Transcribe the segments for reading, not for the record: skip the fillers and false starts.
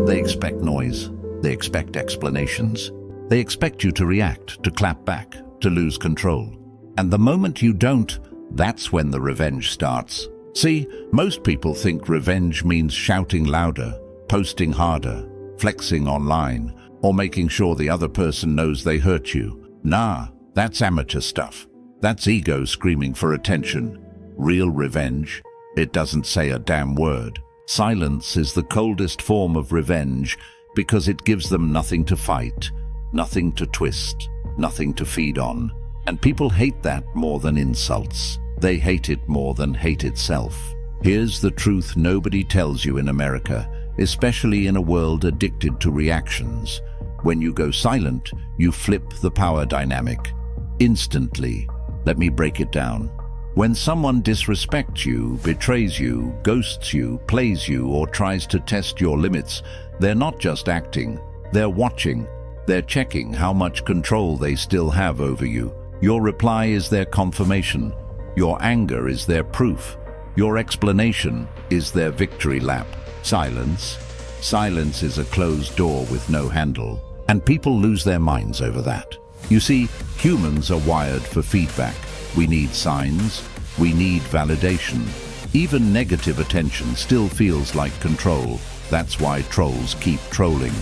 They expect noise. They expect explanations. They expect you to react, to clap back, to lose control. And the moment you don't, that's when the revenge starts. See, most people think revenge means shouting louder, posting harder, flexing online, or making sure the other person knows they hurt you. Nah, that's amateur stuff. That's ego screaming for attention. Real revenge, it doesn't say a damn word. Silence is the coldest form of revenge because it gives them nothing to fight, nothing to twist, nothing to feed on. And people hate that more than insults. They hate it more than hate itself. Here's the truth nobody tells you in America, especially in a world addicted to reactions. When you go silent, you flip the power dynamic. Instantly. Let me break it down. When someone disrespects you, betrays you, ghosts you, plays you, or tries to test your limits, they're not just acting, they're watching. They're checking how much control they still have over you. Your reply is their confirmation. Your anger is their proof. Your explanation is their victory lap. Silence. Silence is a closed door with no handle. And people lose their minds over that. You see, humans are wired for feedback. We need signs. We need validation. Even negative attention still feels like control. That's why trolls keep trolling.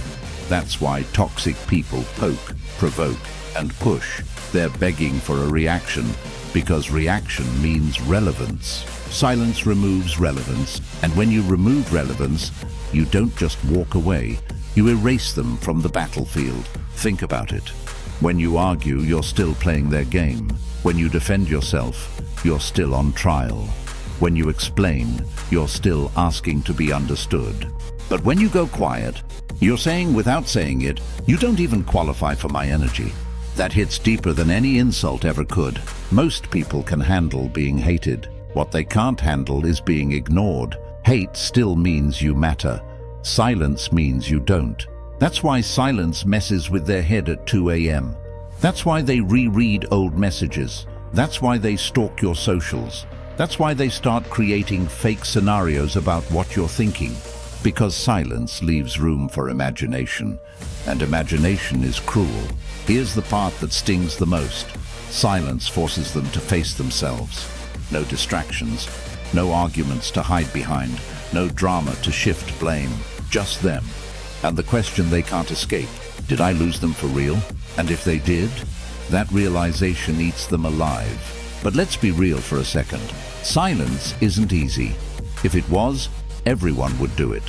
That's why toxic people poke, provoke, and push. They're begging for a reaction, because reaction means relevance. Silence removes relevance, and when you remove relevance, you don't just walk away, you erase them from the battlefield. Think about it. When you argue, you're still playing their game. When you defend yourself, you're still on trial. When you explain, you're still asking to be understood. But when you go quiet, you're saying without saying it, you don't even qualify for my energy. That hits deeper than any insult ever could. Most people can handle being hated. What they can't handle is being ignored. Hate still means you matter. Silence means you don't. That's why silence messes with their head at 2 a.m. That's why they reread old messages. That's why they stalk your socials. That's why they start creating fake scenarios about what you're thinking. Because silence leaves room for imagination, and imagination is cruel. Here's the part that stings the most. Silence forces them to face themselves. No distractions, no arguments to hide behind, no drama to shift blame, just them. And the question they can't escape, did I lose them for real? And if they did, that realization eats them alive. But let's be real for a second. Silence isn't easy. If it was, everyone would do it.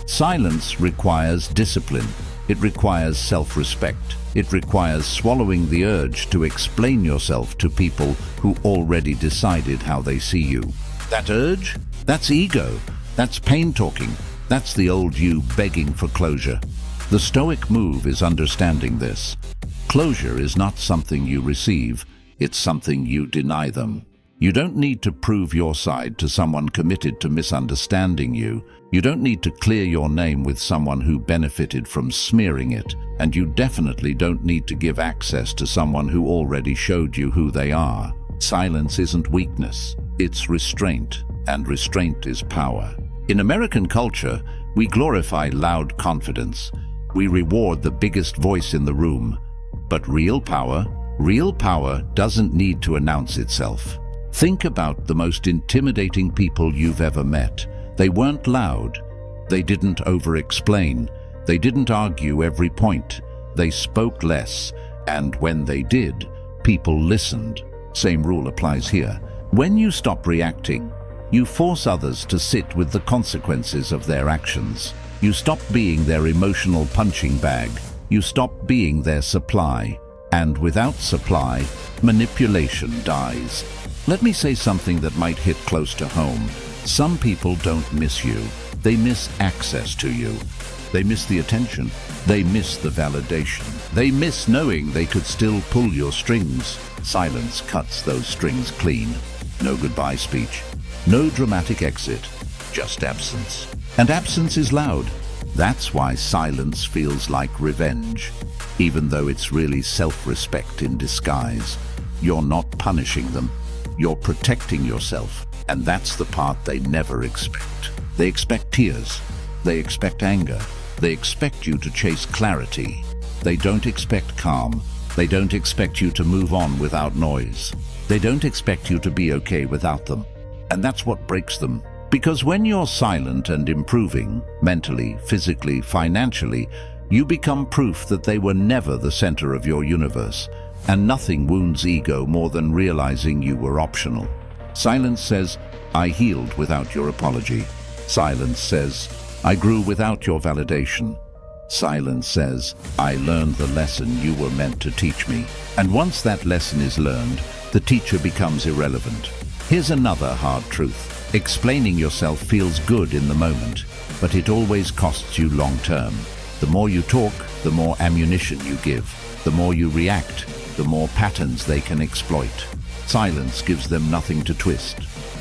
Silence requires discipline. It requires self-respect. It requires swallowing the urge to explain yourself to people who already decided how they see you. That urge? That's ego. That's pain talking. That's the old you begging for closure. The Stoic move is understanding this. Closure is not something you receive. It's something you deny them. You don't need to prove your side to someone committed to misunderstanding you. You don't need to clear your name with someone who benefited from smearing it. And you definitely don't need to give access to someone who already showed you who they are. Silence isn't weakness, it's restraint, and restraint is power. In American culture, we glorify loud confidence. We reward the biggest voice in the room. But real power doesn't need to announce itself. Think about the most intimidating people you've ever met. They weren't loud. They didn't over-explain. They didn't argue every point. They spoke less. And when they did, people listened. Same rule applies here. When you stop reacting, you force others to sit with the consequences of their actions. You stop being their emotional punching bag. You stop being their supply. And without supply, manipulation dies. Let me say something that might hit close to home. Some people don't miss you. They miss access to you. They miss the attention. They miss the validation. They miss knowing they could still pull your strings. Silence cuts those strings clean. No goodbye speech. No dramatic exit. Just absence. And absence is loud. That's why silence feels like revenge. Even though it's really self-respect in disguise. You're not punishing them. You're protecting yourself, and that's the part they never expect. They expect tears, they expect anger, They expect you to chase clarity. They don't expect calm. They don't expect you to move on without noise. They don't expect you to be okay without them. And that's what breaks them. Because when you're silent and improving, mentally, physically, financially, you become proof that they were never the center of your universe. And nothing wounds ego more than realizing you were optional. Silence says, I healed without your apology. Silence says, I grew without your validation. Silence says, I learned the lesson you were meant to teach me. And once that lesson is learned, the teacher becomes irrelevant. Here's another hard truth. Explaining yourself feels good in the moment, but it always costs you long term. The more you talk, the more ammunition you give. The more you react, the more patterns they can exploit. Silence gives them nothing to twist.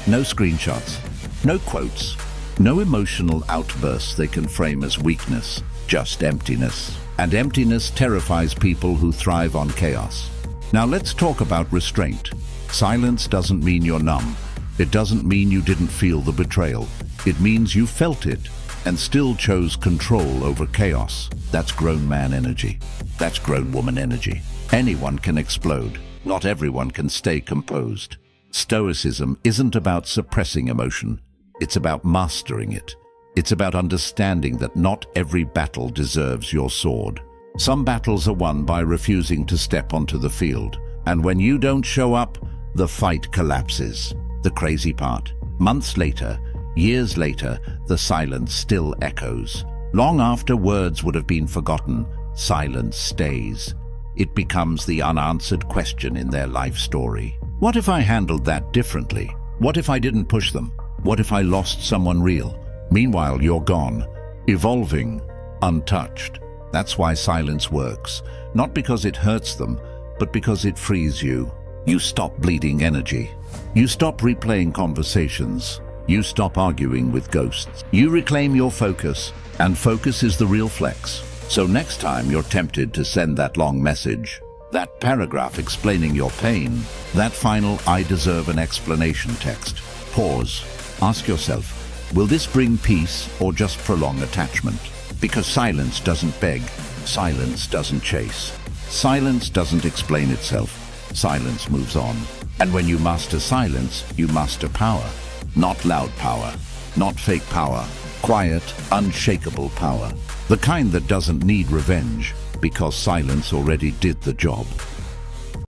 No screenshots, no quotes, no emotional outbursts they can frame as weakness, just emptiness. And emptiness terrifies people who thrive on chaos. Now let's talk about restraint. Silence doesn't mean you're numb. It doesn't mean you didn't feel the betrayal. It means you felt it and still chose control over chaos. That's grown man energy. That's grown woman energy. Anyone can explode. Not everyone can stay composed. Stoicism isn't about suppressing emotion. It's about mastering it. It's about understanding that not every battle deserves your sword. Some battles are won by refusing to step onto the field. And when you don't show up, the fight collapses. The crazy part. Months later, years later, the silence still echoes. Long after words would have been forgotten, silence stays. It becomes the unanswered question in their life story. What if I handled that differently? What if I didn't push them? What if I lost someone real? Meanwhile, you're gone, evolving, untouched. That's why silence works. Not because it hurts them, but because it frees you. You stop bleeding energy. You stop replaying conversations. You stop arguing with ghosts. You reclaim your focus, and focus is the real flex. So next time you're tempted to send that long message, that paragraph explaining your pain, that final I deserve an explanation text, pause. Ask yourself, will this bring peace or just prolong attachment? Because silence doesn't beg, silence doesn't chase. Silence doesn't explain itself. Silence moves on. And when you master silence, you master power. Not loud power, not fake power. Quiet, unshakable power. The kind that doesn't need revenge, because silence already did the job.